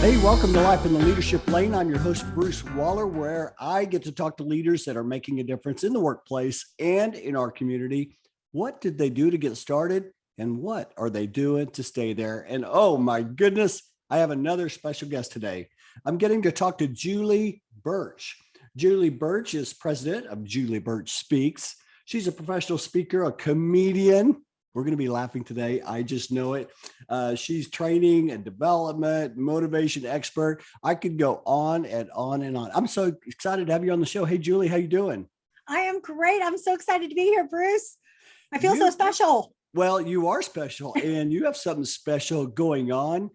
Hey, welcome to Life in the Leadership Lane. I'm your host, Bruce Waller, where I get to talk to leaders that are making a difference in the workplace and in our community. What did they do to get started? And what are they doing to stay there? And oh my goodness, I have another special guest today. I'm getting to talk to Julie Burch. Julie Burch is president of Julie Burch Speaks. She's a professional speaker, a comedian. We're going to be laughing today. I just know it. She's training and development, motivation expert. I could go on and on and on. I'm so excited to have you on the show. Hey, Julie, how you doing? I am great. I'm so excited to be here, Bruce. I feel so special. Well, you are special and you have something special going on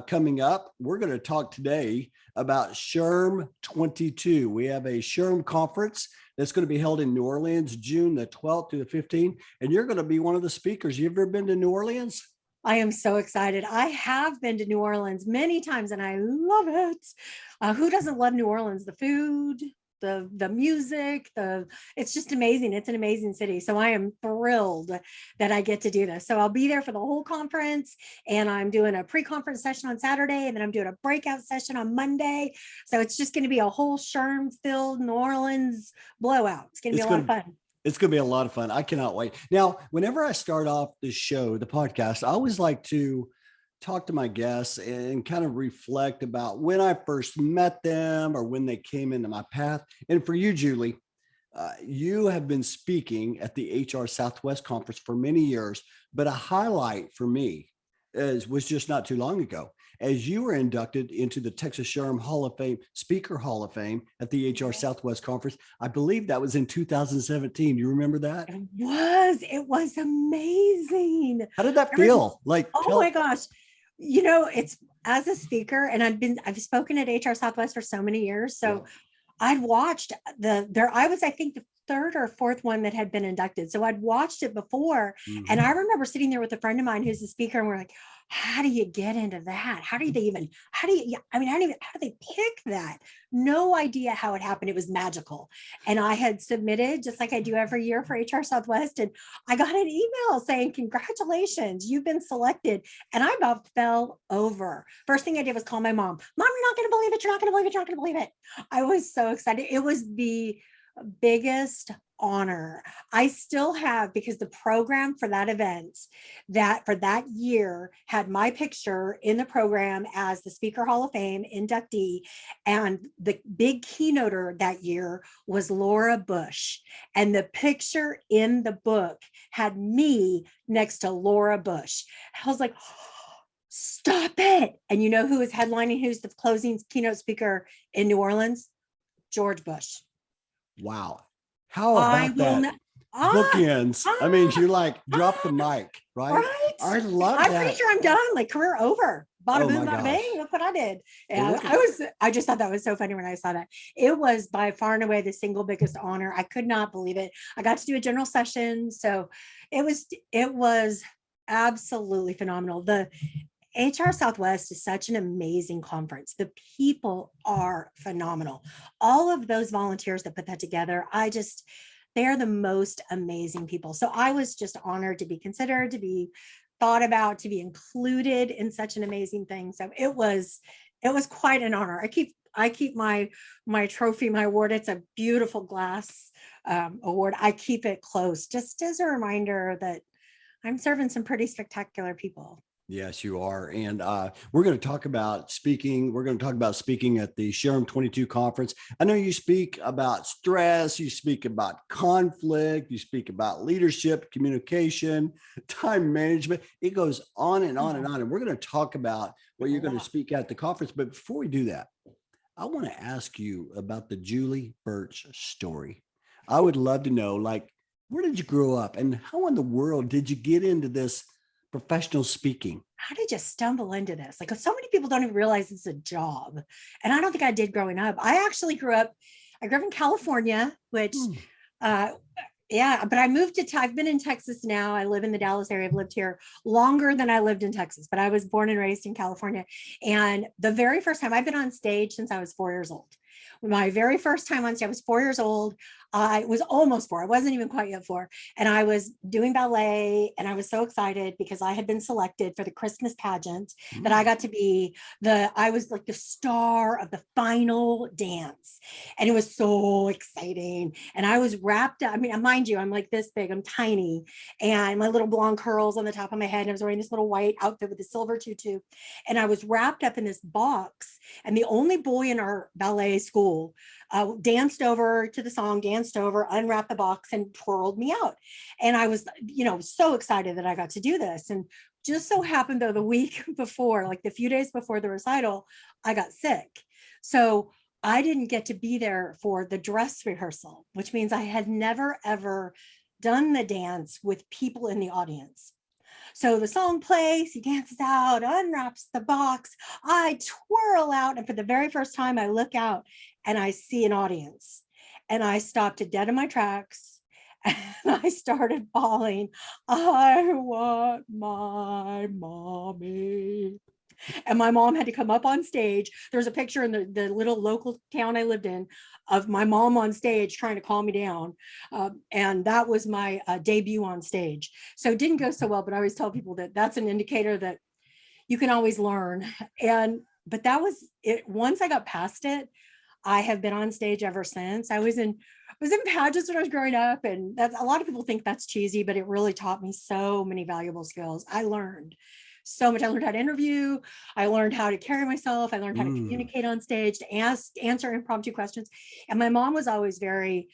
coming up. We're going to talk today about SHRM 22. We have a SHRM conference that's going to be held in New Orleans, June the 12th to the 15th. And you're going to be one of the speakers. You ever been to New Orleans? I am so excited. I have been to New Orleans many times and I love it. Who doesn't love New Orleans? The food, the music, it's just amazing. It's an amazing city. So I am thrilled that I get to do this. So I'll be there for the whole conference, and I'm doing a pre-conference session on Saturday, and then I'm doing a breakout session on Monday. So it's just going to be a whole SHRM-filled New Orleans blowout. It's going to be a lot of fun. It's going to be a lot of fun. I cannot wait. Now, whenever I start off the show, the podcast, I always like to talk to my guests and kind of reflect about when I first met them or when they came into my path. And for you, Julie, you have been speaking at the HRSouthwest conference for many years, but a highlight for me was just not too long ago, as you were inducted into the Texas SHRM Hall of Fame, Speaker Hall of Fame at the HRSouthwest conference. I believe that was in 2017. You remember that? It was amazing. How did that feel? My gosh. You know, it's as a speaker, and I've spoken at HRSouthwest for so many years. So yeah. I'd watched I was, I think, the third or fourth one that had been inducted. So I'd watched it before. Mm-hmm. And I remember sitting there with a friend of mine who's a speaker, and we're like, how do you get into that? How do they pick that? No idea how it happened. It was magical. And I had submitted, just like I do every year for HRSouthwest, and I got an email saying, congratulations, you've been selected. And I about fell over. First thing I did was call my mom. Mom, you're not going to believe it. You're not going to believe it. You're not going to believe it. I was so excited. It was the biggest honor. I still have, because the program for that event, that for that year, had my picture in the program as the Speaker Hall of Fame inductee, and the big keynoter that year was Laura Bush, and the picture in the book had me next to Laura Bush. I was like, oh, stop it. And you know who is headlining, who's the closing keynote speaker in New Orleans? George Bush. Wow. How about that? Bookends. I mean, you're like, drop the mic, right? Right. I love that. I'm pretty sure I'm done, like career over. Bada boom, bada bang. Look what I did. And I just thought that was so funny when I saw that. It was by far and away the single biggest honor. I could not believe it. I got to do a general session. So it was absolutely phenomenal. The HRSouthwest is such an amazing conference. The people are phenomenal. All of those volunteers that put that together, they're the most amazing people. So I was just honored to be considered, to be thought about, to be included in such an amazing thing. So it was quite an honor. I keep my trophy, my award. It's a beautiful glass award. I keep it close, just as a reminder that I'm serving some pretty spectacular people. Yes, you are. And we're going to talk about speaking. We're going to talk about speaking at the SHRM 22 conference. I know you speak about stress, you speak about conflict, you speak about leadership, communication, time management. It goes on and on and on. And we're going to talk about what you're going to speak at the conference. But before we do that, I want to ask you about the Julie Burch story. I would love to know, where did you grow up and how in the world did you get into this professional speaking? How did you stumble into this? Like, so many people don't even realize it's a job. And I don't think I did growing up. I grew up in California, which, but I moved I've been in Texas now. I live in the Dallas area. I've lived here longer than I lived in Texas, but I was born and raised in California. And the very first time, I've been on stage since I was 4 years old. My very first time on stage, I was 4 years old. I was almost 4. I wasn't even quite yet 4. And I was doing ballet, and I was so excited because I had been selected for the Christmas pageant that I got to be I was like the star of the final dance. And it was so exciting. And I was wrapped up. I mean, mind you, I'm like this big, I'm tiny, and my little blonde curls on the top of my head. And I was wearing this little white outfit with a silver tutu. And I was wrapped up in this box. And the only boy in our ballet school danced over to the song, danced over, unwrapped the box, and twirled me out. And I was, so excited that I got to do this. And just so happened, though, the week before, like the few days before the recital, I got sick. So I didn't get to be there for the dress rehearsal, which means I had never, ever done the dance with people in the audience. So the song plays, he dances out, unwraps the box, I twirl out, and for the very first time, I look out and I see an audience. And I stopped dead in my tracks and I started bawling, I want my mommy. And my mom had to come up on stage. There's a picture in the little local town I lived in of my mom on stage trying to calm me down. And that was my debut on stage. So it didn't go so well, but I always tell people that that's an indicator that you can always learn. But that was it. Once I got past it, I have been on stage ever since. I was in pageants when I was growing up, and that's, a lot of people think that's cheesy, but it really taught me so many valuable skills. I learned so much. I learned how to interview. I learned how to carry myself. I learned how to communicate on stage, to answer impromptu questions. And my mom was always very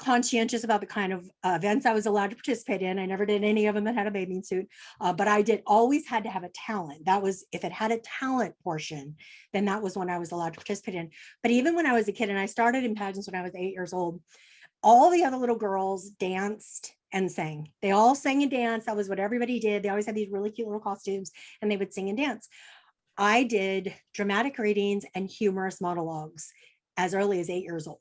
conscientious about the kind of events I was allowed to participate in. I never did any of them that had a bathing suit, but I always had to have a talent. That was, if it had a talent portion, then that was when I was allowed to participate in. But even when I was a kid, and I started in pageants when I was 8 years old, all the other little girls danced and sang. They all sang and danced. That was what everybody did. They always had these really cute little costumes, and they would sing and dance. I did dramatic readings and humorous monologues as early as 8 years old.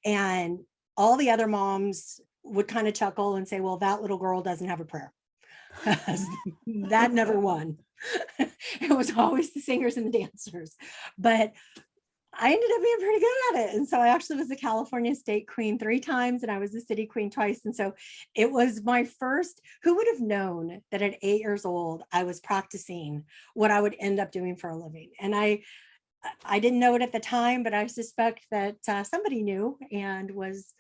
And all the other moms would kind of chuckle and say, well, that little girl doesn't have a prayer. That never won. It was always the singers and the dancers. But I ended up being pretty good at it. And so I actually was the California State Queen 3 times, and I was the City Queen twice. And so it was my first, who would have known that at 8 years old, I was practicing what I would end up doing for a living. And I didn't know it at the time, but I suspect that somebody knew and was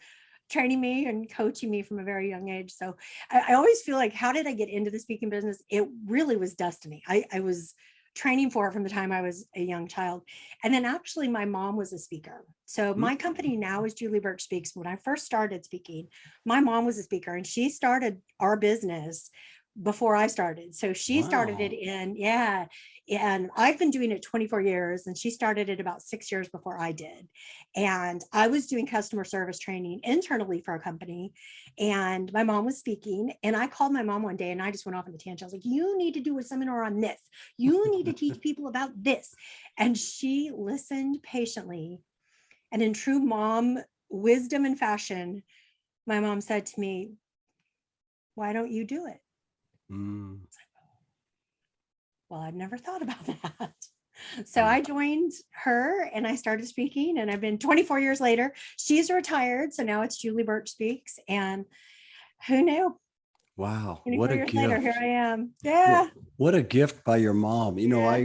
training me and coaching me from a very young age. So I always feel like, how did I get into the speaking business? It really was destiny. I was training for it from the time I was a young child. And then actually my mom was a speaker. So my company now is Julie Burch Speaks. When I first started speaking, my mom was a speaker, and she started our business before I started. So she started it and I've been doing it 24 years, and she started it about 6 years before I did. And I was doing customer service training internally for a company, and my mom was speaking, and I called my mom one day and I just went off on a tangent. I was like, you need to do a seminar on this. You need to teach people about this. And she listened patiently. And in true mom wisdom and fashion, my mom said to me, why don't you do it? Well, I'd never thought about that. So I joined her and I started speaking, and I've been 24 years later. She's retired. So now it's Julie Burch Speaks. And who knew? Wow. 24 What a years gift. later, here I am. Yeah. What a gift by your mom. Yeah.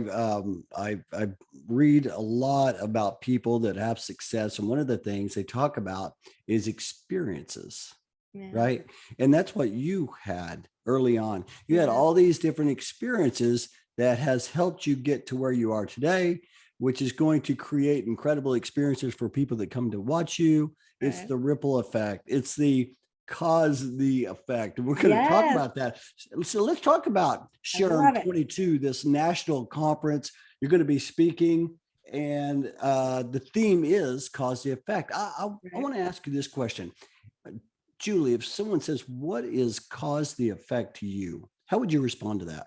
I read a lot about people that have success. And one of the things they talk about is experiences. Yeah. Right. And that's what you had early on. You had Yeah. all these different experiences that has helped you get to where you are today, which is going to create incredible experiences for people that come to watch you. It's Right. the ripple effect. It's the cause the effect. And we're going to talk Yes. about that. So let's talk about I Sharon love it. 22, this national conference. You're going to be speaking, and the theme is cause the effect. I Right. want to ask you this question. Julie, if someone says, what is cause the effect to you? How would you respond to that?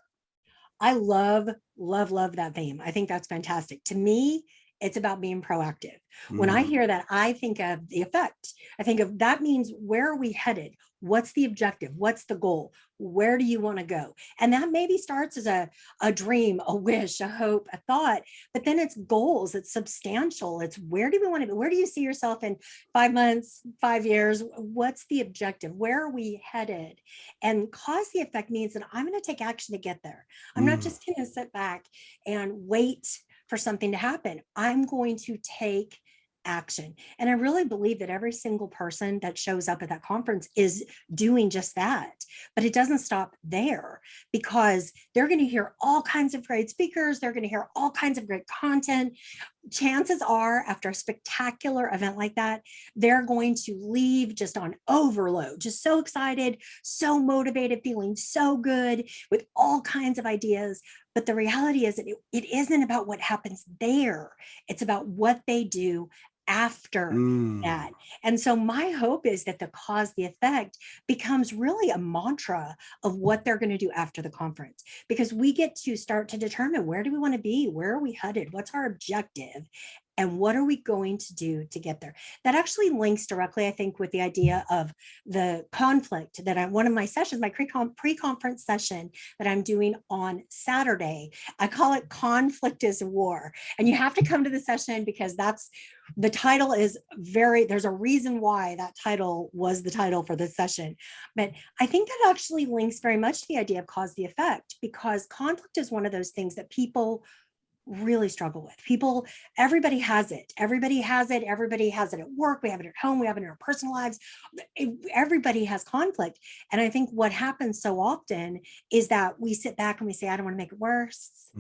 I love that theme. I think that's fantastic. To me, it's about being proactive. When I hear that, I think of the effect. I think of, that means, where are we headed? What's the objective? What's the goal? Where do you want to go? And that maybe starts as a dream, a wish, a hope, a thought, but then it's goals, it's substantial. It's where do we want to be? Where do you see yourself in 5 months, 5 years? What's the objective? Where are we headed? And cause the effect means that I'm going to take action to get there. I'm not just going to sit back and wait for something to happen. I'm going to take action. And I really believe that every single person that shows up at that conference is doing just that. But it doesn't stop there, because they're going to hear all kinds of great speakers. They're going to hear all kinds of great content. Chances are, after a spectacular event like that, they're going to leave just on overload, just so excited, so motivated, feeling so good with all kinds of ideas. But the reality is that it isn't about what happens there. It's about what they do after that. And so my hope is that the cause, the effect becomes really a mantra of what they're going to do after the conference, because we get to start to determine, where do we want to be? Where are we headed? What's our objective? And what are we going to do to get there? That actually links directly, I think, with the idea of the conflict that one of my sessions, my pre-conference session that I'm doing on Saturday, I call it Conflict is War. And you have to come to the session, because the title is there's a reason why that title was the title for this session. But I think that actually links very much to the idea of cause the effect, because conflict is one of those things that people really struggle with. Everybody has it. Everybody has it. Everybody has it at work. We have it at home. We have it in our personal lives. Everybody has conflict. And I think what happens so often is that we sit back and we say, I don't want to make it worse.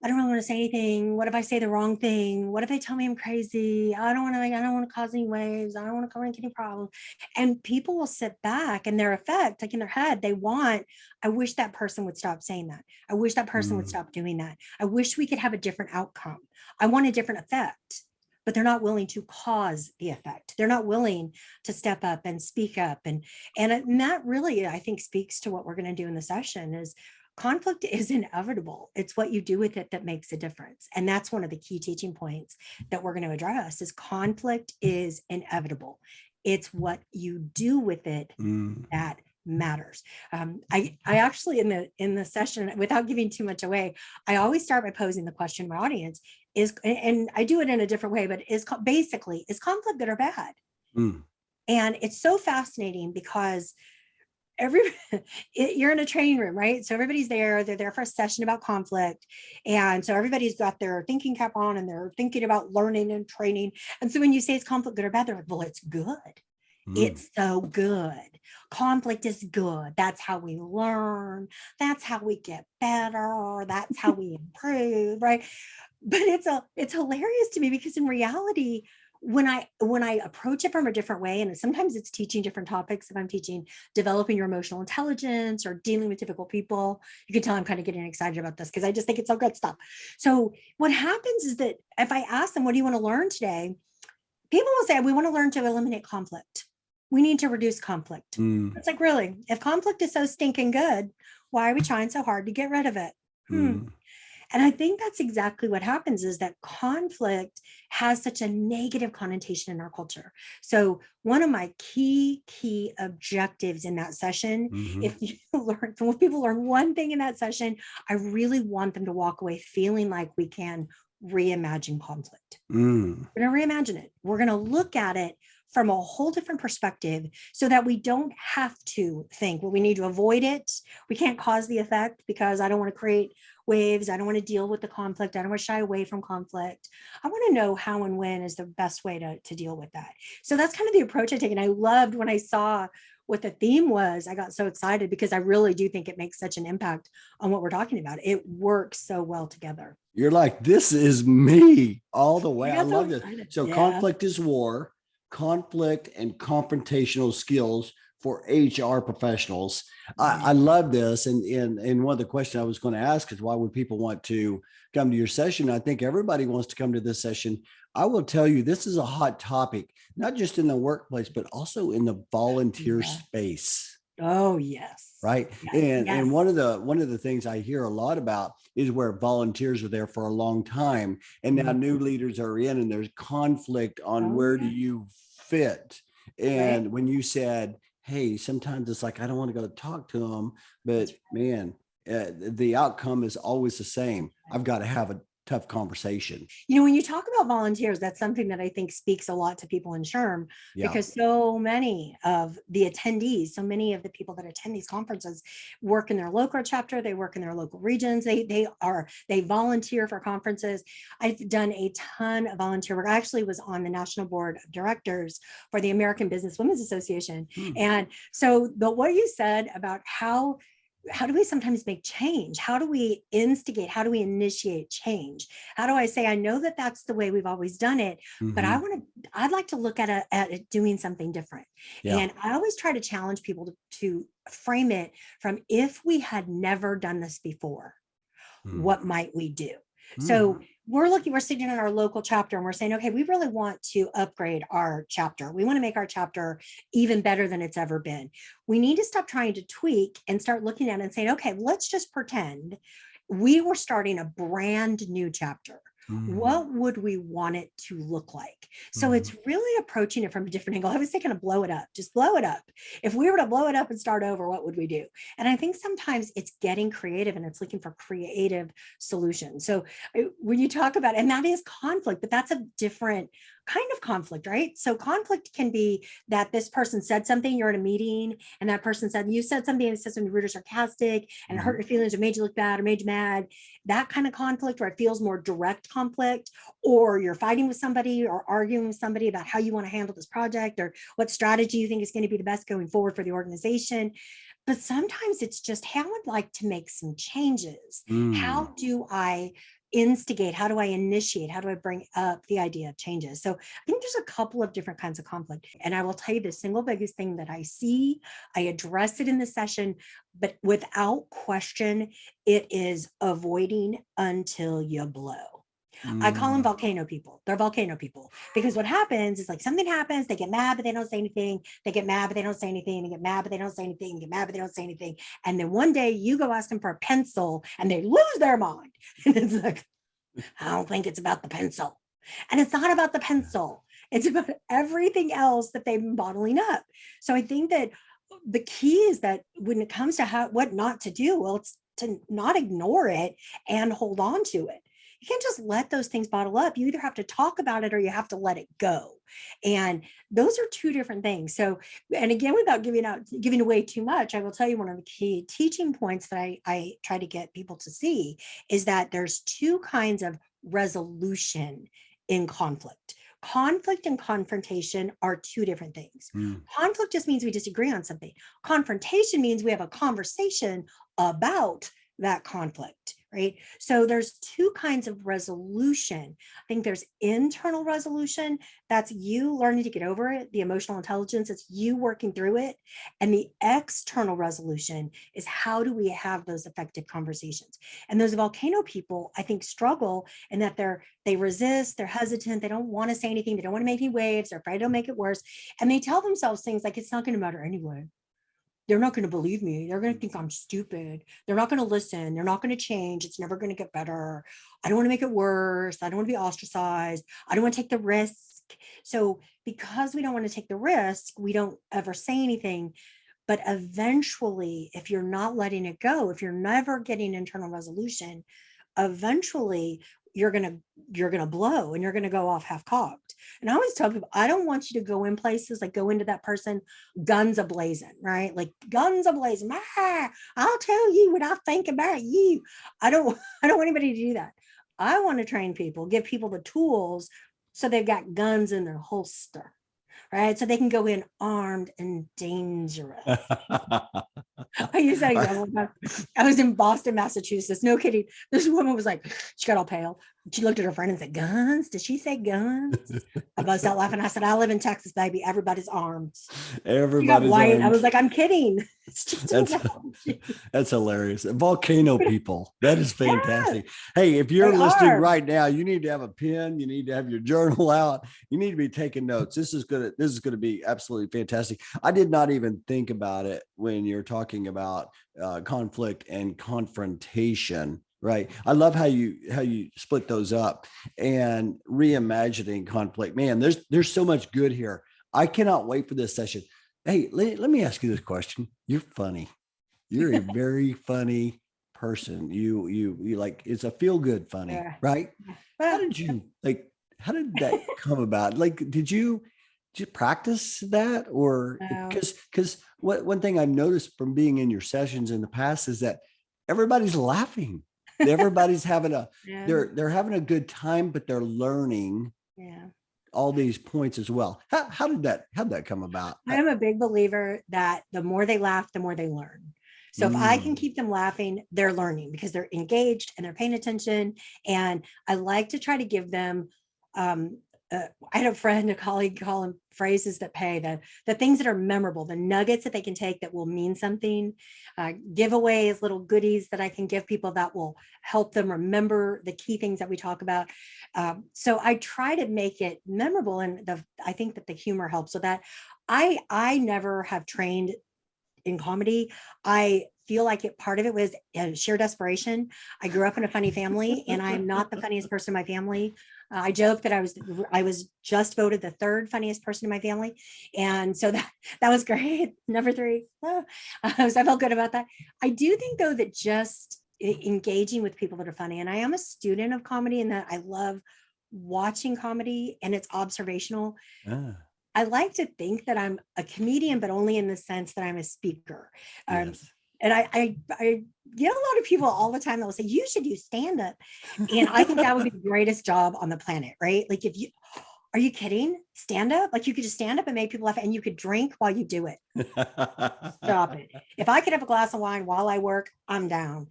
I don't really want to say anything. What if I say the wrong thing? What if they tell me I'm crazy? I don't want to cause any waves. I don't want to cause any problems. And people will sit back, and their effect, like in their head, I wish that person would stop saying that. I wish that person would stop doing that. I wish we could have a different outcome. I want a different effect. But they're not willing to cause the effect. They're not willing to step up and speak up. And that really, I think, speaks to what we're going to do in the session. Is conflict is inevitable. It's what you do with it that makes a difference. And that's one of the key teaching points that we're going to address, is conflict is inevitable. It's what you do with it that matters. I actually, in the session, without giving too much away, I always start by posing the question to my audience and I do it in a different way, but is conflict good or bad? And it's so fascinating, because you're in a training room, right? So everybody's there. They're there for a session about conflict. And so everybody's got their thinking cap on, and they're thinking about learning and training. And so when you say, is conflict good or bad? They're like, well, it's good. It's so good. Conflict is good. That's how we learn. That's how we get better. That's how we improve, right? But it's hilarious to me, because in reality, when I approach it from a different way, and sometimes it's teaching different topics. If I'm teaching developing your emotional intelligence or dealing with difficult people, you can tell I'm kind of getting excited about this, because I just think it's all good stuff. So what happens is that if I ask them, what do you want to learn today? People will say, we want to learn to eliminate conflict. We need to reduce conflict. It's like, really? If conflict is so stinking good, why are we trying so hard to get rid of it? And I think that's exactly what happens, is that conflict has such a negative connotation in our culture. So one of my key objectives in that session, if people learn one thing in that session, I really want them to walk away feeling like we can reimagine conflict. We're going to reimagine it. We're going to look at it from a whole different perspective, so that we don't have to think, well, we need to avoid it. We can't cause the effect, because I don't want to create waves. I don't want to deal with the conflict. I don't want to shy away from conflict. I want to know how and when is the best way to deal with that. So that's kind of the approach I take. And I loved when I saw what the theme was. I got so excited, because I really do think it makes such an impact on what we're talking about. It works so well together. You're like, this is me all the way. I love it. So conflict is war. Conflict and confrontational skills for HR professionals. I love this. And one of the questions I was going to ask is, why would people want to come to your session? I think everybody wants to come to this session. I will tell you, this is a hot topic, not just in the workplace, but also in the volunteer space. Oh, yes. Right. Yes, and one of the things I hear a lot about is where volunteers are there for a long time, and now new leaders are in, and there's conflict on where do you fit. And when you said hey, sometimes it's like, I don't want to go talk to them, but That's man, the outcome is always the same. I've got to have a tough conversation. When you talk about volunteers, that's something that I think speaks a lot to people in SHRM, Yeah. because so many of the attendees, so many of the people that attend these conferences work in their local chapter, they work in their local regions, they volunteer for conferences. I've done a ton of volunteer work. I actually was on the national board of directors for the American Business Women's Association. Hmm. And so what you said about how do we sometimes make change? How do we instigate? How do we initiate change? How do I say, I know that that's the way we've always done it, but Mm-hmm. I'd like to look at it doing something different. Yeah. And I always try to challenge people to frame it from, if we had never done this before, Hmm. what might we do? Hmm. So we're sitting in our local chapter and we're saying, okay, we really want to upgrade our chapter. We want to make our chapter even better than it's ever been. We need to stop trying to tweak and start looking at it and saying, okay, let's just pretend we were starting a brand new chapter. Hmm. What would we want it to look like? So Hmm. it's really approaching it from a different angle. I was thinking of blow it up, just blow it up. If we were to blow it up and start over, what would we do? And I think sometimes it's getting creative and it's looking for creative solutions. So when you talk about, and that is conflict, but that's a different kind of conflict, right? So conflict can be that this person said something, you're in a meeting, and that person said, you said something, and it said something rude or sarcastic, and it hurt your feelings or made you look bad or made you mad. That kind of conflict, where it feels more direct conflict, or you're fighting with somebody or arguing with somebody about how you want to handle this project or what strategy you think is going to be the best going forward for the organization. But sometimes it's just, how I'd like to make some changes. Hmm. How do I instigate? How do I initiate? How do I bring up the idea of changes? So I think there's a couple of different kinds of conflict. And I will tell you the single biggest thing that I see, I address it in the session, but without question, it is avoiding until you blow. I call them Hmm. volcano people. They're volcano people, because what happens is, like, something happens, they get mad, but they don't say anything. They get mad, but they don't say anything. They get mad, but they don't say anything. They get mad, but they don't say anything. And then one day you go ask them for a pencil and they lose their mind. And it's like, I don't think it's about the pencil. And it's not about the pencil. It's about everything else that they've been bottling up. So I think that the key is that when it comes to what not to do, well, it's to not ignore it and hold on to it. You can't just let those things bottle up. You either have to talk about it or you have to let it go. And those are two different things. So, and again, without giving away too much, I will tell you one of the key teaching points that I try to get people to see is that there's two kinds of resolution in conflict. Conflict and confrontation are two different things. Hmm. Conflict just means we disagree on something. Confrontation means we have a conversation about that conflict, right? So there's two kinds of resolution. I think there's internal resolution. That's you learning to get over it, the emotional intelligence, it's you working through it. And the external resolution is, how do we have those effective conversations? And those volcano people, I think, struggle in that they resist, they're hesitant, they don't want to say anything, they don't want to make any waves, they're afraid it'll make it worse. And they tell themselves things like, it's not going to matter anyway. They're not going to believe me. They're going to think I'm stupid. They're not going to listen. They're not going to change. It's never going to get better. I don't want to make it worse. I don't want to be ostracized. I don't want to take the risk. So because we don't want to take the risk, we don't ever say anything. But eventually, if you're not letting it go, if you're never getting internal resolution, eventually you're gonna blow and you're gonna go off half cocked. And I always tell people, I don't want you to go in places, like go into that person guns a-blazing, right? Like guns a-blazing. I'll tell you what I think about you. I don't I don't want anybody to do that. I want to train people, give people the tools so they've got guns in their holster, right? So they can go in armed and dangerous. I use that example. I was in Boston, Massachusetts. No kidding. This woman was like, she got all pale. She looked at her friend and said, guns? Did she say guns? I bust out laughing. I said, I live in Texas, baby. Everybody's armed. She got Everybody's white. I armed. was like, I'm kidding. It's just That's that's hilarious. Volcano people. That is fantastic. Hey, if you're they listening are. right now, you need to have a pen. You need to have your journal out. You need to be taking notes. This is gonna be absolutely fantastic. I did not even think about it when you're talking about conflict and confrontation. Right. I love how you split those up and reimagining conflict. Man, there's so much good here. I cannot wait for this session. Hey, let me ask you this question. You're funny. You're a very funny person. You like, it's a feel good funny, Yeah. right? How Well, did you like, how did that come about? Like, did you practice that, or no, because what one thing I've noticed from being in your sessions in the past is that everybody's laughing. Everybody's having a yeah, they're having a good time, but they're learning yeah. all these points as well. How did that come about? I am a big believer that the more they laugh, the more they learn. So if I can Mm, keep them laughing, they're learning because they're engaged and they're paying attention. And I like to try to give them. Um, I had a friend, a colleague, call them phrases that pay, the things that are memorable, the nuggets that they can take that will mean something, giveaways, little goodies that I can give people that will help them remember the key things that we talk about. So I try to make it memorable, and I think that the humor helps with that. I never have trained in comedy. I feel like part of it was sheer desperation. I grew up in a funny family, and I'm not the funniest person in my family. I joke that I was just voted the third funniest person in my family, and so that was great. Number three, so I felt good about that. I do think though that just engaging with people that are funny, and I am a student of comedy, and that I love watching comedy, and it's observational. ah, I like to think that I'm a comedian, but only in the sense that I'm a speaker. Um, yes. and I get a lot of people all the time that will say, you should do stand up. And I think that would be the greatest job on the planet, right? Like, if you are you kidding? Stand up? Like, you could just stand up and make people laugh, and you could drink while you do it. Stop it. If I could have a glass of wine while I work, I'm down.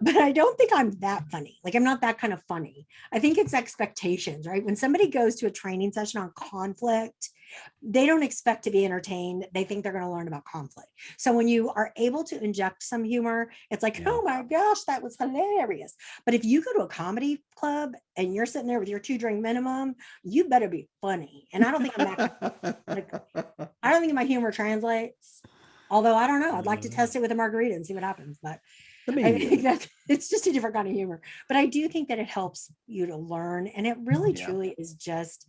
But I don't think I'm that funny. Like, I'm not that kind of funny. I think it's expectations, right? When somebody goes to a training session on conflict, they don't expect to be entertained. They think they're going to learn about conflict. So when you are able to inject some humor, it's like, Yeah. oh my gosh, that was hilarious. But if you go to a comedy club and you're sitting there with your 2 drink minimum, you better be funny. And I don't think I'm that like, I don't think my humor translates. Although I don't know, I'd like to test it with a margarita and see what happens. But Let I me, think that it's just a different kind of humor. But I do think that it helps you to learn. And it really yeah, truly is just,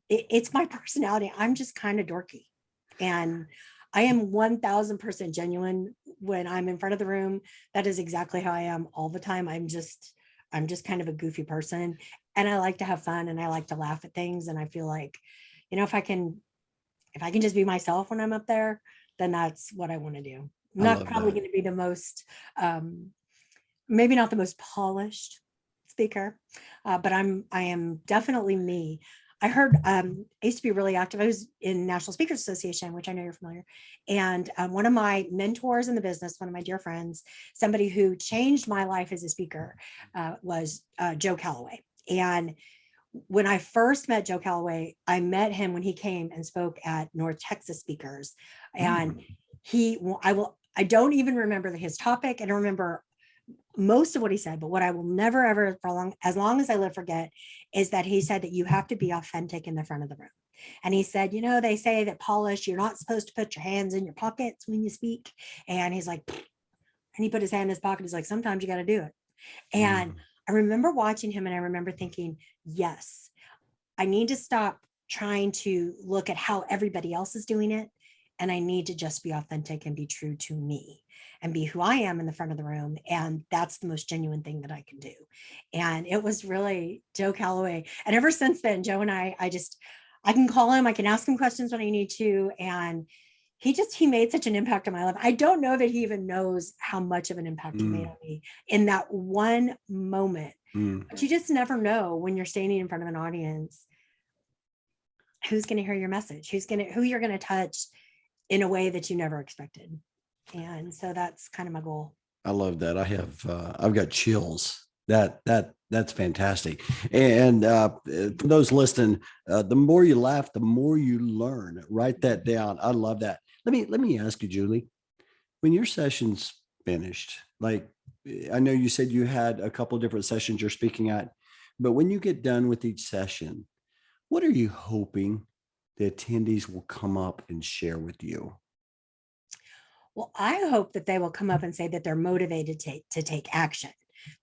it's my personality. I'm just kind of dorky. And I am 1000% genuine when I'm in front of the room. That is exactly how I am all the time. I'm just kind of a goofy person. And I like to have fun, and I like to laugh at things. And I feel like, if I can just be myself when I'm up there, then that's what I want to do. I'm I not love probably that. going to be the most, maybe not the most polished speaker, but I am definitely me. I heard I used to be really active. I was in National Speakers Association, which I know you're familiar. And one of my mentors in the business, one of my dear friends, somebody who changed my life as a speaker, was Joe Calloway. And when I first met Joe Calloway, I met him when he came and spoke at North Texas Speakers. And Mm, I don't even remember his topic. I don't remember most of what he said, but what I will never, ever, as long as I live, forget is that he said that you have to be authentic in the front of the room. And he said, they say that polish, you're not supposed to put your hands in your pockets when you speak. And he's like, and he put his hand in his pocket. He's like, sometimes you got to do it. And mm, I remember watching him, and I remember thinking, yes, I need to stop trying to look at how everybody else is doing it. And I need to just be authentic and be true to me and be who I am in the front of the room. And that's the most genuine thing that I can do. And it was really Joe Calloway. And ever since then, Joe and I can call him, I can ask him questions when I need to. And he made such an impact on my life. I don't know that he even knows how much of an impact he made mm, on me in that one moment. mm. But you just never know when you're standing in front of an audience who's going to hear your message, who you're going to touch in a way that you never expected. And so that's kind of my goal. I love that. I've got chills. That's fantastic. And for those listening, the more you laugh, the more you learn. Write that down. I love that. Let me ask you, Julie, when your session's finished, like I know you said you had a couple of different sessions you're speaking at, but when you get done with each session, what are you hoping the attendees will come up and share with you? Well, I hope that they will come up and say that they're motivated to take action,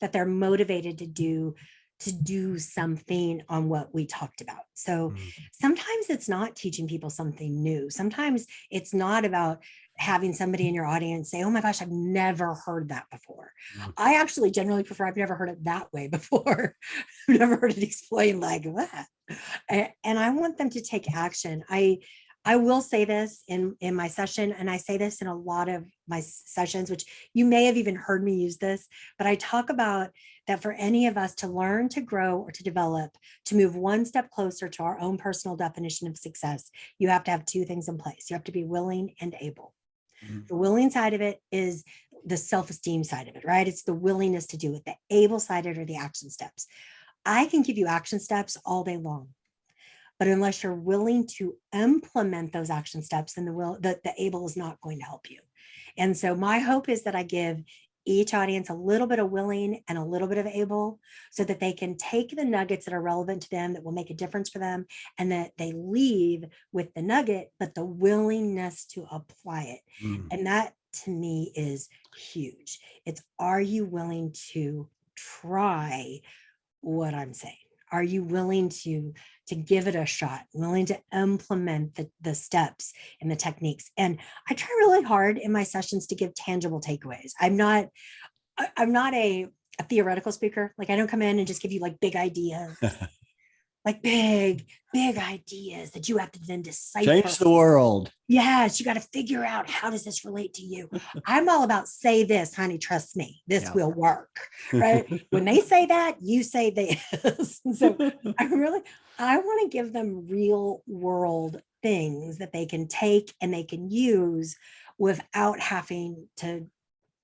that they're motivated to do to do something on what we talked about. So Mm. sometimes it's not teaching people something new. Sometimes it's not about having somebody in your audience say, oh my gosh, I've never heard that before. Mm. I actually generally prefer, I've never heard it that way before. I've never heard it explained like that. And I want them to take action. I will say this in my session, and I say this in a lot of my sessions, which you may have even heard me use this, but I talk about that for any of us to learn, to grow, or to develop, to move one step closer to our own personal definition of success, you have to have two things in place. You have to be willing and able. Mm. The willing side of it is the self-esteem side of it, right? It's the willingness to do it. The able side of it are the action steps. I can give you action steps all day long, but unless you're willing to implement those action steps, then the able is not going to help you. And so my hope is that I give each audience a little bit of willing and a little bit of able, so that they can take the nuggets that are relevant to them, that will make a difference for them, and that they leave with the nugget, but the willingness to apply it. Mm. And that to me is huge. It's, are you willing to try what I'm saying? Are you willing to give it a shot, willing to implement the steps and the techniques? And I try really hard in my sessions to give tangible takeaways. I'm not a theoretical speaker. Like, I don't come in and just give you like big ideas, like big ideas that you have to then decipher. Change the world. Yes, you got to figure out, how does this relate to you? I'm all about, say this, honey, trust me, this Yeah. will work, right? When they say that, you say this. So I want to give them real world things that they can take and they can use without having to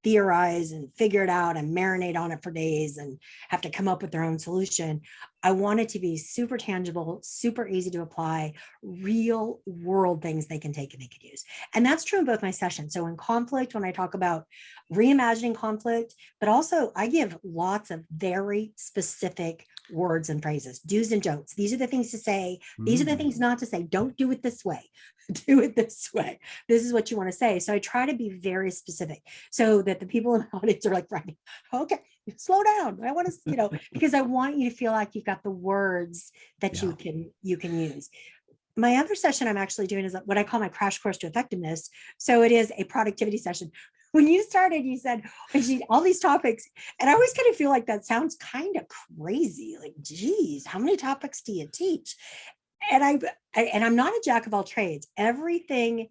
theorize and figure it out and marinate on it for days and have to come up with their own solution. I want it to be super tangible, super easy to apply, real world things they can take and they can use. And that's true in both my sessions. So in conflict, when I talk about reimagining conflict, but also I give lots of very specific words and phrases, do's and don'ts. These are the things to say. These are the things not to say. Don't do it this way. Do it this way. This is what you want to say. So I try to be very specific so that the people in the audience are like, right, okay, slow down. I want to, because I want you to feel like you've got the words that Yeah. you can use. My other session I'm actually doing is what I call my crash course to effectiveness. So it is a productivity session. When you started, you said all these topics, and I always kind of feel like that sounds kind of crazy. Like, geez, how many topics do you teach? And I'm not a jack of all trades. Everything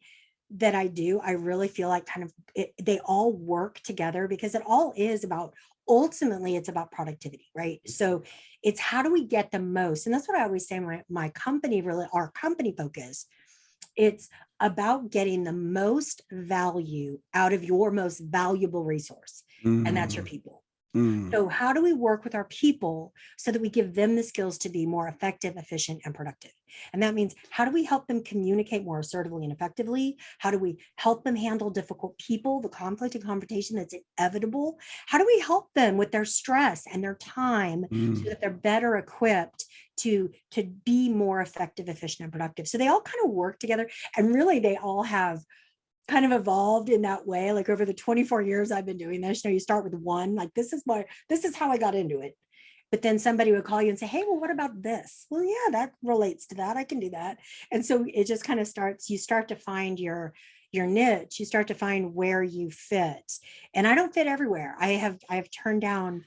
that I do, I really feel like they all work together, because it all is about, ultimately it's about productivity, right? So it's, how do we get the most? And that's what I always say, my company, really our company focus, it's about getting the most value out of your most valuable resource. And that's your people. So how do we work with our people so that we give them the skills to be more effective, efficient, and productive? And that means, how do we help them communicate more assertively and effectively? How do we help them handle difficult people, the conflict and confrontation that's inevitable? How do we help them with their stress and their time so that they're better equipped to be more effective, efficient, and productive? So they all kind of work together, and really they all have kind of evolved in that way. Like, over the 24 years I've been doing this, you start with one, like, this is how I got into it. But then somebody would call you and say, hey, well, what about this? Well, yeah, that relates to that. I can do that. And so it just kind of you start to find your niche, you start to find where you fit. And I don't fit everywhere. I have turned down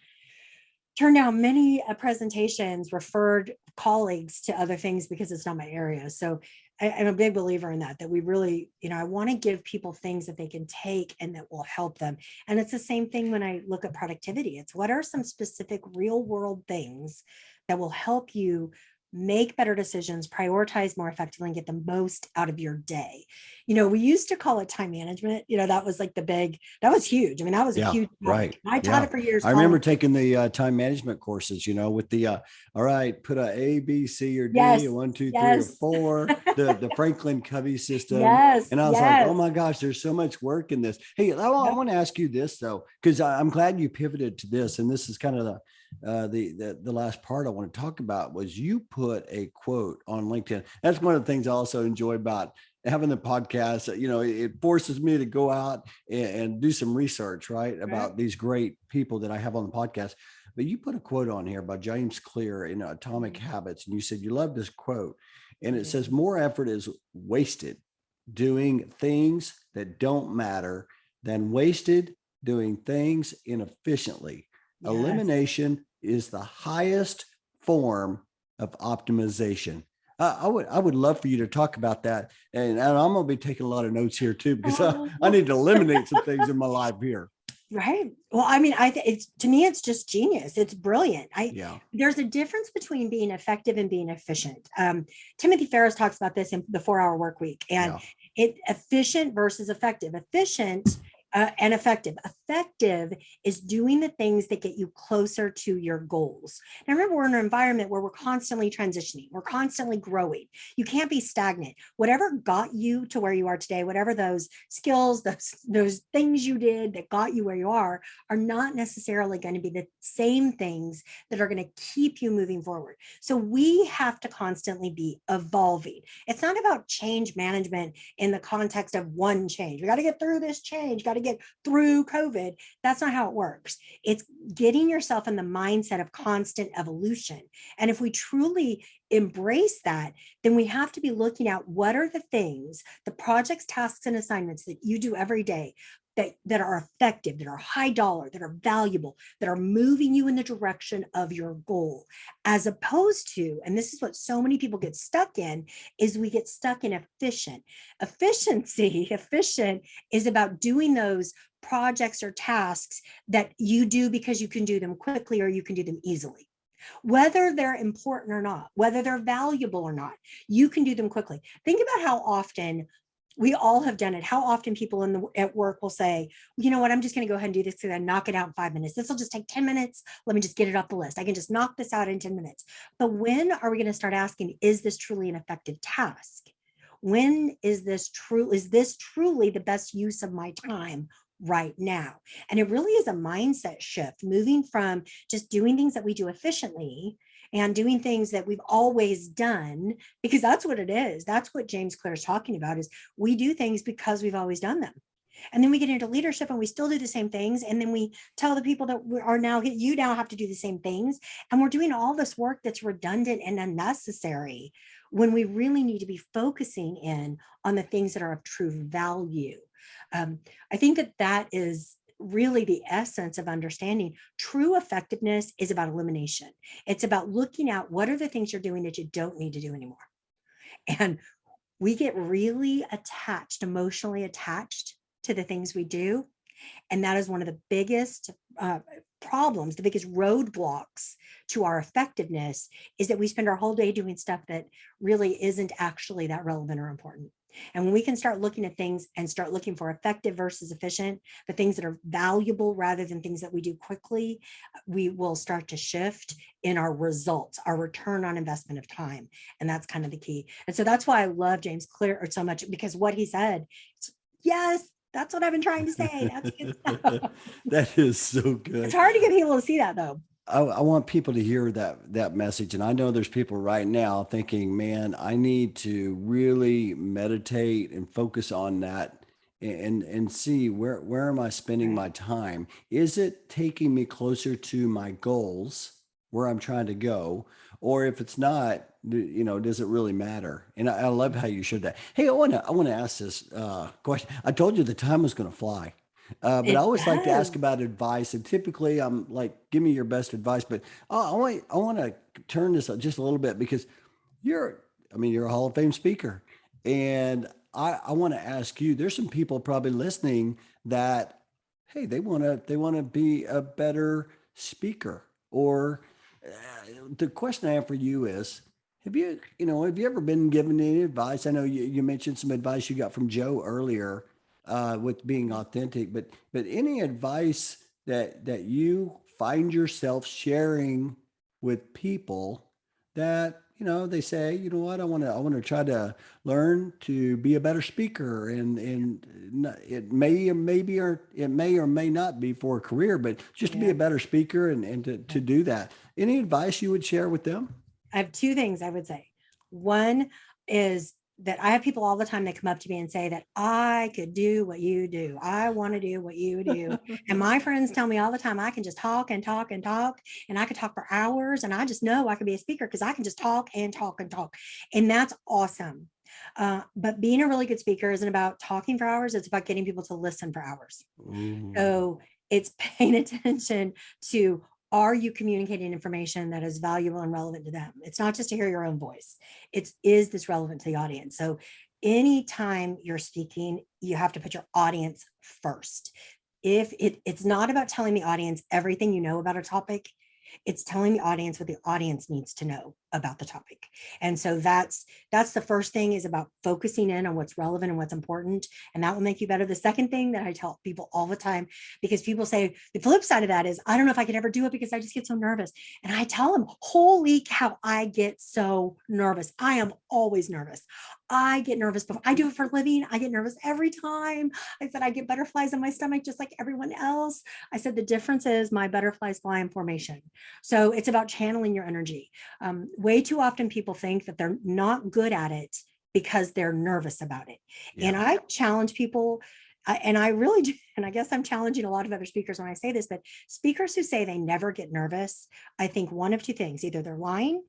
many presentations, referred colleagues to other things because it's not my area. So I'm a big believer in that we really, I want to give people things that they can take and that will help them. And it's the same thing when I look at productivity. It's, what are some specific real world things that will help you make better decisions, prioritize more effectively, and get the most out of your day. We used to call it time management. That was like that was huge. I mean, that was a huge topic. Right. I taught it for years. I remember taking the time management courses, with the, all right, put a B, C, or D, Yes. 1, 2, 3, Yes. or 4, the Franklin Covey system. Yes. And I was like, oh my gosh, there's so much work in this. Hey, I want to ask you this though, because I'm glad you pivoted to this. And this is kind of the last part I want to talk about, was you put a quote on LinkedIn. That's one of the things I also enjoy about having the podcast. It forces me to go out and do some research, right, about these great people that I have on the podcast. but you put a quote on here by James Clear in Atomic Habits, and you said you love this quote, and it says more effort is wasted doing things that don't matter than wasted doing things inefficiently. Yes. Elimination is the highest form of optimization. I would love for you to talk about that, and I'm going to be taking a lot of notes here too because I need to eliminate some things in my life here. Right. Well, I mean, I think it's, to me, it's just genius. It's brilliant. Yeah, There's a difference between being effective and being efficient. Timothy Ferriss talks about this in the 4 Hour Work Week, and yeah, efficient versus effective. Efficient and effective. Effective is doing the things that get you closer to your goals. Now, remember, we're in an environment where we're constantly transitioning, we're constantly growing. You can't be stagnant. Whatever got you to where you are today, whatever those skills, those things you did that got you where you are not necessarily going to be the same things that are going to keep you moving forward. So we have to constantly be evolving. It's not about change management in the context of one change. We got to get through this change, got to get through COVID. That's not how it works. It's getting yourself in the mindset of constant evolution. And if we truly embrace that, then we have to be looking at what are the things, the projects, tasks, and assignments that you do every day that are effective, that are high dollar, that are valuable, that are moving you in the direction of your goal, as opposed to, and this is what so many people get stuck in, is we get stuck in efficient. Efficient is about doing those projects or tasks that you do because you can do them quickly or you can do them easily. Whether they're important or not, whether they're valuable or not, you can do them quickly. Think about how often we all have done it. How often people at work will say, you know what, I'm just going to go ahead and do this and knock it out in 5 minutes. This will just take 10 minutes. Let me just get it off the list. I can just knock this out in 10 minutes. But when are we going to start asking, is this truly an effective task? When is this truly the best use of my time right now? And it really is a mindset shift, moving from just doing things that we do efficiently and doing things that we've always done, because that's what it is. That's what James Clear is talking about, is we do things because we've always done them. And then we get into leadership and we still do the same things. And then we tell the people that you now have to do the same things. And we're doing all this work that's redundant and unnecessary when we really need to be focusing in on the things that are of true value. I think that is really the essence of understanding true effectiveness is about elimination. It's about looking at what are the things you're doing that you don't need to do anymore. And we get really attached, emotionally attached to the things we do. And that is one of the biggest problems, the biggest roadblocks to our effectiveness, is that we spend our whole day doing stuff that really isn't actually that relevant or important. And when we can start looking at things and start looking for effective versus efficient, the things that are valuable rather than things that we do quickly, we will start to shift in our results, our return on investment of time. And that's kind of the key. And so that's why I love James Clear so much, because what he said, yes, that's what I've been trying to say. That's good stuff. that is so good. It's hard to get people to see that, though. I want people to hear that message. And I know there's people right now thinking, man, I need to really meditate and focus on that and see where am I spending my time? Is it taking me closer to my goals where I'm trying to go? Or if it's not, does it really matter? And I love how you shared that. Hey, I want to ask this question. I told you the time was going to fly. But I It always like to ask does. about advice, and typically I'm like, give me your best advice. But I want to turn this up just a little bit because you're a Hall of Fame speaker, and I want to ask you. There's some people probably listening that, hey, they want to be a better speaker. Or the question I have for you is, have you ever been given any advice? I know you mentioned some advice you got from Joe earlier with being authentic, but any advice that you find yourself sharing with people that they say, you know what, I want to try to learn to be a better speaker, and it may or may not be for a career, but just to be Yeah. a better speaker and to do that. Any advice you would share with them? I have two things I would say. One is that I have people all the time that come up to me and say that I could do what you do. I want to do what you do. And my friends tell me all the time, I can just talk and talk and talk, and I could talk for hours. And I just know I could be a speaker because I can just talk and talk and talk. And that's awesome. But being a really good speaker isn't about talking for hours. It's about getting people to listen for hours. Ooh. So it's paying attention to, are you communicating information that is valuable and relevant to them? It's not just to hear your own voice. Is this relevant to the audience? So anytime you're speaking, you have to put your audience first. If it's not about telling the audience everything you know about a topic, it's telling the audience what the audience needs to know about the topic. And so that's the first thing, is about focusing in on what's relevant and what's important. And that will make you better. The second thing that I tell people all the time, because people say the flip side of that is, I don't know if I could ever do it because I just get so nervous. And I tell them, holy cow, I get so nervous. I am always nervous. I get nervous before I do it for a living. I get nervous every time. I said, I get butterflies in my stomach just like everyone else. I said, the difference is my butterflies fly in formation. So it's about channeling your energy. Way too often people think that they're not good at it because they're nervous about it. Yeah. And I challenge people, and I really do, and I guess I'm challenging a lot of other speakers when I say this, but speakers who say they never get nervous, I think one of two things: either they're lying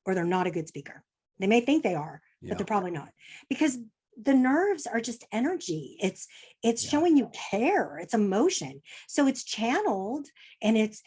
or they're not a good speaker. They may think they are, Yeah. but they're probably not, because the nerves are just energy. It's Yeah. showing you care. It's emotion. So it's channeled, and it's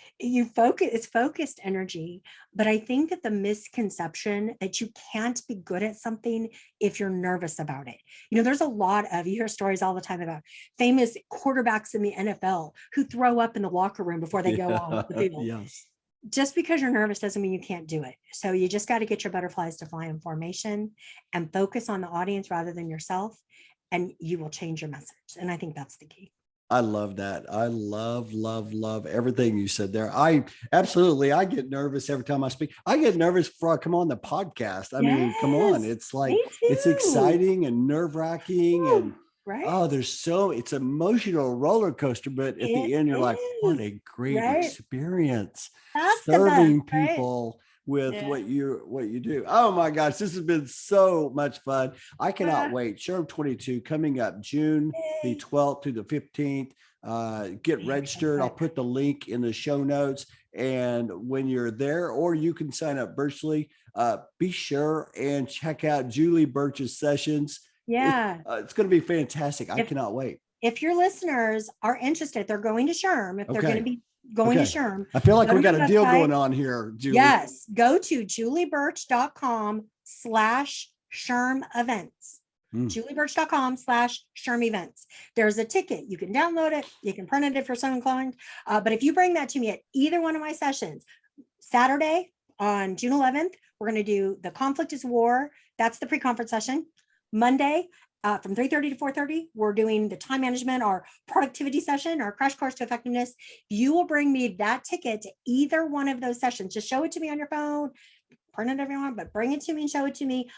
focused energy. But I think that the misconception that you can't be good at something if you're nervous about it. There's a lot of, you hear stories all the time about famous quarterbacks in the NFL who throw up in the locker room before they go on the field. Yes. Just because you're nervous doesn't mean you can't do it. So you just got to get your butterflies to fly in formation and focus on the audience rather than yourself, and you will change your message. And I think that's the key. I love that. I love everything you said there. I get nervous every time I speak. I get nervous before I come on the podcast. I mean, come on. Yes, It's like, me it's too. exciting and nerve wracking, and Right? it's emotional roller coaster, but at the It end, you're like, what is, a great right? experience That's the best, serving right? people with Yeah. what you do. Oh my gosh, this has been so much fun. I cannot wait. Sherm 22 coming up June the 12th to the 15th. Get registered. I'll put the link in the show notes. And when you're there, or you can sign up virtually, be sure and check out Julie Burch's sessions. Yeah. It's going to be fantastic. I cannot wait. If your listeners are interested, they're going to SHRM. If they're going to be going to SHRM, I feel like we got a deal website. going on here, Julie. Yes. Go to juliebirch.com/SHRM events. juliebirch.com/SHRM events. There's a ticket. You can download it. You can print it if you're so inclined. But if you bring that to me at either one of my sessions, Saturday on June 11th, we're going to do The Conflict is War. That's the pre-conference session. Monday, from 3:30 to 4:30, we're doing the time management, our productivity session, our crash course to effectiveness. You will bring me that ticket to either one of those sessions. Just show it to me on your phone, print it everyone, but bring it to me and show it to me.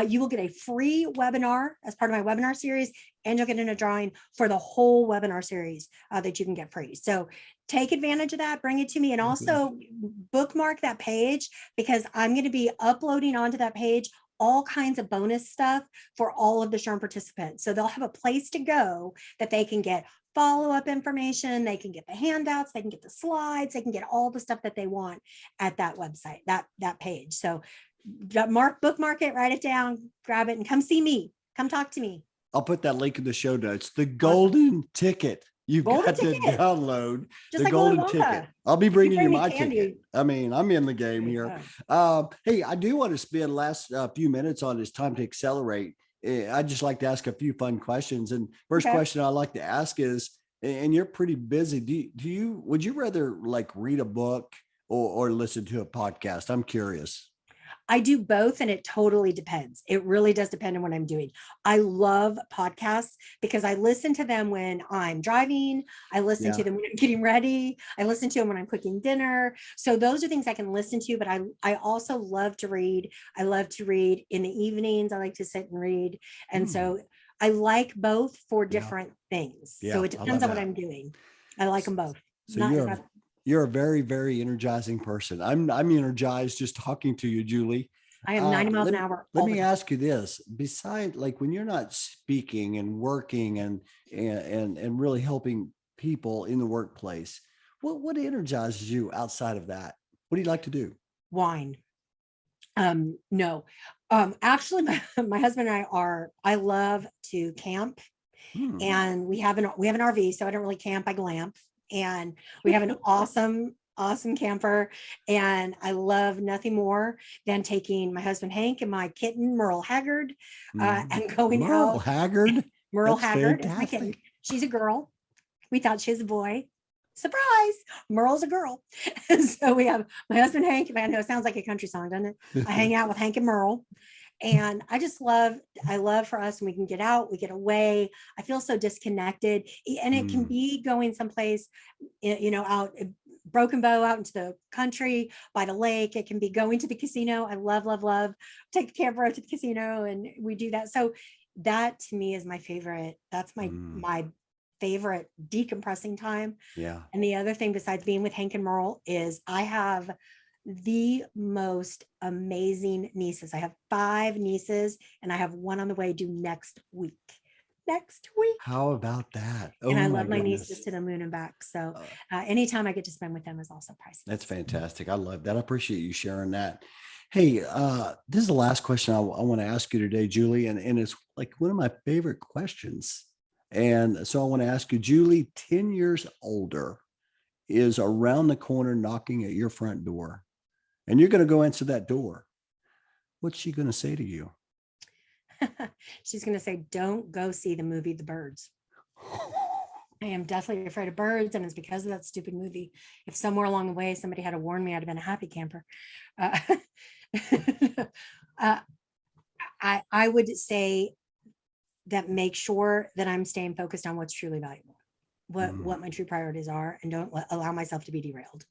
You will get a free webinar as part of my webinar series, and you'll get in a drawing for the whole webinar series that you can get free. So take advantage of that, bring it to me, and also bookmark that page, because I'm going to be uploading onto that page all kinds of bonus stuff for all of the SHRM participants. So they'll have a place to go that they can get follow-up information, they can get the handouts, they can get the slides, they can get all the stuff that they want at that website, that page. So bookmark it, write it down, grab it, and come see me. Come talk to me. I'll put that link in the show notes. The golden ticket. You've got to download just the like golden ticket. I'll be bringing you my ticket. I mean, I'm in the game here. Hey, I do want to spend last few minutes on this time to accelerate. I'd just like to ask a few fun questions. And first question I like to ask is, and you're pretty busy, would you rather like read a book or listen to a podcast? I'm curious. I do both, and it totally depends. It really does depend on what I'm doing. I love podcasts because I listen to them when I'm driving. I listen to them when I'm getting ready. I listen to them when I'm cooking dinner. So those are things I can listen to, but I also love to read. I love to read in the evenings. I like to sit and read. And so I like both for different things. So it depends on what I'm doing. I like them both. So you're a very, very energizing person. I'm energized just talking to you, Julie. I am 90 miles Let, an hour. let All the me time. ask you this: beside, like, when you're not speaking and working and really helping people in the workplace, what energizes you outside of that? What do you like to do? Wine. No. Actually, my husband and I love to camp, Hmm. and we have an RV, so I don't really camp, I glamp. And we have an awesome camper, and I love nothing more than taking my husband Hank and my kitten Merle Haggard, and going Merle out. Haggard. Merle That's Haggard is my kitten. fantastic. She's a girl. We thought she was a boy. Surprise, Merle's a girl. And so we have my husband Hank. I know it sounds like a country song, doesn't it? I hang out with Hank and Merle. And I love for us when we can get out, we get away. I feel so disconnected. And it can Mm. be going someplace, out Broken Bow, out into the country by the lake. It can be going to the casino. I love take the camper out to the casino, and we do that. So that to me is my favorite. That's my favorite decompressing time. Yeah. And the other thing besides being with Hank and Merle is I have the most amazing nieces. I have 5 nieces, and I have one on the way due next week. Next week. How about that? And Oh I my love my nieces goodness. to the moon and back. So Uh, anytime I get to spend with them is also priceless. That's fantastic. I love that. I appreciate you sharing that. Hey, this is the last question I want to ask you today, Julie, and it's like one of my favorite questions. And so I want to ask you, Julie, 10 years older is around the corner knocking at your front door, and you're going to go answer that door. What's she going to say to you? She's going to say, don't go see the movie The Birds. I am deathly afraid of birds, and it's because of that stupid movie. If somewhere along the way somebody had to warn me, I'd have been a happy camper. I would say that make sure that I'm staying focused on what's truly valuable, what my true priorities are, and don't allow myself to be derailed.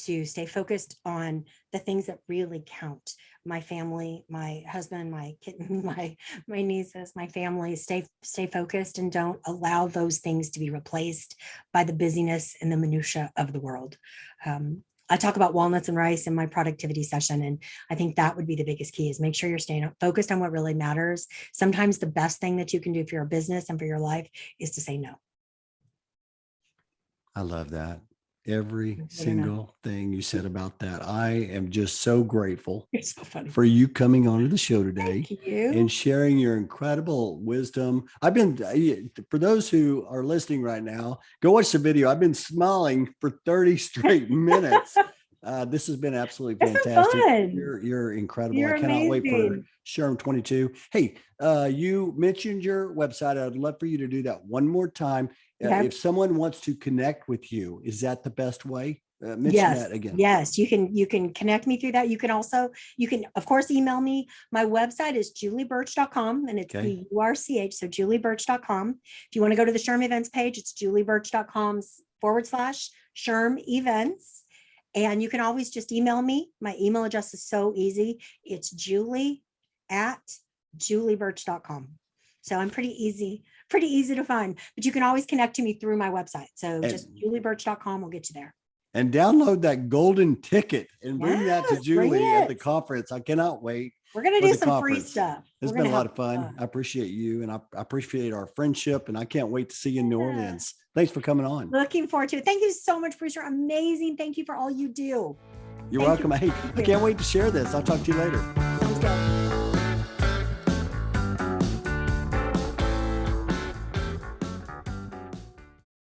To stay focused on the things that really count. My family, my husband, my kitten, my nieces, my family. Stay focused, and don't allow those things to be replaced by the busyness and the minutia of the world. I talk about walnuts and rice in my productivity session, and I think that would be the biggest key: is make sure you're staying focused on what really matters. Sometimes the best thing that you can do for your business and for your life is to say no. I love that. Every No. single thing you said about that. I am just so grateful You're so funny. for you coming onto the show today Thank you. and sharing your incredible wisdom. For those who are listening right now, go watch the video. I've been smiling for 30 straight minutes. This has been absolutely It's been fantastic. fun. You're incredible. You're I cannot wait for amazing. Sherm 22. Hey, you mentioned your website. I'd love for you to do that one more time. Okay. If someone wants to connect with you, is that the best way? Mention Yes. that again. Yes. You can connect me through that. You can of course email me. My website is julieburch.com, and it's Okay. BURCH. So julieburch.com. If you want to go to the Sherm events page, it's julieburch.com/Sherm events. And you can always just email me. My email address is so easy. It's julie@julieburch.com. So I'm pretty easy to find, but you can always connect to me through my website. So just julieburch.com will get you there. And download that golden ticket and bring that to Yes, bring Julie at the it. conference. I cannot wait. We're going to for do the some free conference. stuff. It's We're been a gonna lot have of fun. fun. I appreciate you, and I appreciate our friendship, and I can't wait to see you in New Yeah. Orleans. Thanks for coming on. Looking forward to it. Thank you so much, Bruce. You're amazing. Thank you for all you do. You're Thank welcome. you. Hey, I can't wait to share this. I'll talk to you later. Sounds good.